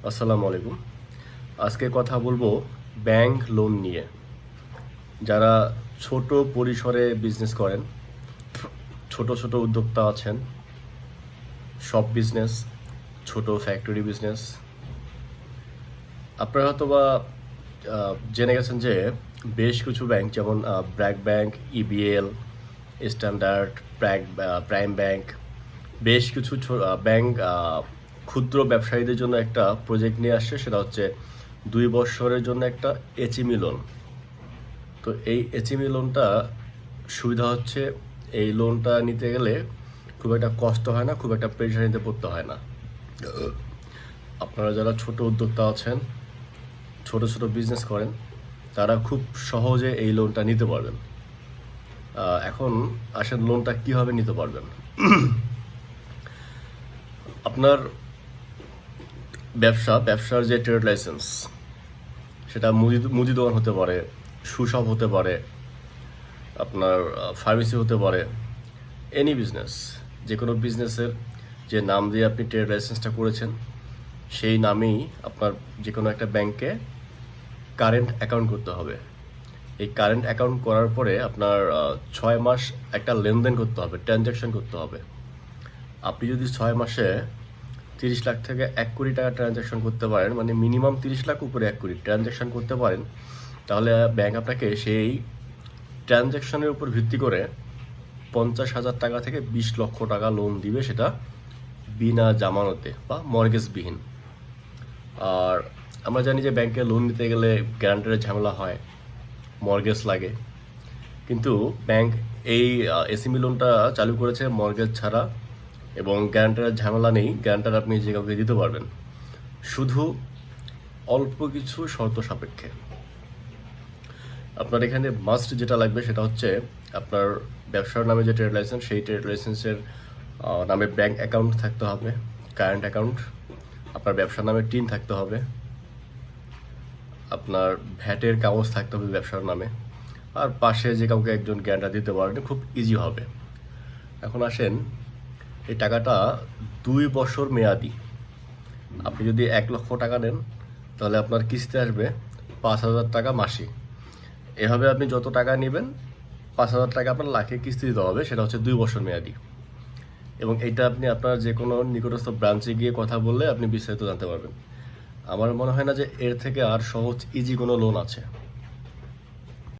আসসালামু আলাইকুম। আজকে কথা বলবো ব্যাংক লোন নিয়ে। যারা ছোট পরিসরে বিজনেস করেন, ছোট ছোট উদ্যোক্তা আছেন, শপ বিজনেস, ছোট ফ্যাক্টরি বিজনেস, আপনারা হয়তো বা জেনে গেছেন যে বেশ কিছু ব্যাংক যেমন BRAC bank, EBL, standard, prime bank, বেশ কিছু ব্যাংক ক্ষুদ্র ব্যবসায়ীদের জন্য একটা প্রজেক্ট নিয়ে আসছে, সেটা হচ্ছে 2 বছরের জন্য একটা এইচএমই লোন। তো এই এইচএমই লোনটা সুবিধা হচ্ছে, এই লোনটা নিতে গেলে খুব একটা কষ্ট হয় না, খুব একটা প্রেশার নিতে পড়তে হয় না। আপনারা যারা ছোট উদ্যোক্তা আছেন, ছোট ছোট বিজনেস করেন, তারা খুব সহজে এই লোনটা নিতে পারবেন। এখন আসেন লোনটা কিভাবে নিতে পারবেন। আপনার ব্যবসার যে ট্রেড লাইসেন্স, সেটা মুদি দোকান হতে পারে, শপ হতে পারে, আপনার ফার্মেসি হতে পারে, এনি বিজনেস, যে কোনো বিজনেসের যে নাম দিয়ে আপনি ট্রেড লাইসেন্সটা করেছেন, সেই নামেই আপনার যে কোনো একটা ব্যাংকে কারেন্ট অ্যাকাউন্ট করতে হবে। এই কারেন্ট অ্যাকাউন্ট করার পরে আপনার 6 মাস একটা লেনদেন করতে হবে, ট্রানজ্যাকশন করতে হবে। আপনি যদি 6 মাসে 30 লাখ থেকে 1 কোটি টাকা ট্রানজ্যাকশন করতে পারেন, মানে মিনিমাম 30 লাখ উপরে 1 কোটি ট্রানজ্যাকশন করতে পারেন, তাহলে ব্যাংক আপনাকে সেই ট্রানজ্যাকশনের উপর ভিত্তি করে 50,000 টাকা থেকে 20 লক্ষ টাকা লোন দিবে, সেটা বিনা জামানতে বা মর্গেজবিহীন। আর আমরা জানি যে ব্যাংকে লোন নিতে গেলে গ্যারান্টারের ঝামেলা হয়, মর্গেজ লাগে, কিন্তু ব্যাংক এই এসএমই লোনটা চালু করেছে মর্গেজ ছাড়া, এবং গ্যারান্টারের ঝামেলা নেই, গ্যারান্টার আপনি যে কাউকে দিতে পারবেন, শুধু অল্প কিছু শর্ত সাপেক্ষে। আপনার এখানে মাস্ট যেটা লাগবে সেটা হচ্ছে আপনার ব্যবসার নামে যে ট্রেড লাইসেন্স, সেই ট্রেড লাইসেন্সের নামে ব্যাংক অ্যাকাউন্ট থাকতে হবে, কারেন্ট অ্যাকাউন্ট, আপনার ব্যবসার নামে টিন থাকতে হবে, আপনার ভ্যাটের কাগজ থাকতে হবে ব্যবসার নামে, আর পাশে যে কাউকে একজন গ্যারান্টার দিতে পারেন, খুব ইজি হবে। এখন আসেন, এই টাকাটা 2 বছর মেয়াদি। আপনি যদি 1 লক্ষ টাকা নেন, তাহলে আপনার কিস্তি আসবে 5,000 টাকা মাসে। এভাবে আপনি যত টাকা নেবেন, 5,000 টাকা আপনার লাখে কিস্তি দিতে হবে, সেটা হচ্ছে 2 বছর মেয়াদি। এবং এটা আপনি আপনার যে কোনো নিকটস্থ ব্রাঞ্চে গিয়ে কথা বললে আপনি বিস্তারিত জানতে পারবেন। আমার মনে হয় না যে এর থেকে আর সহজ ইজি কোনো লোন আছে।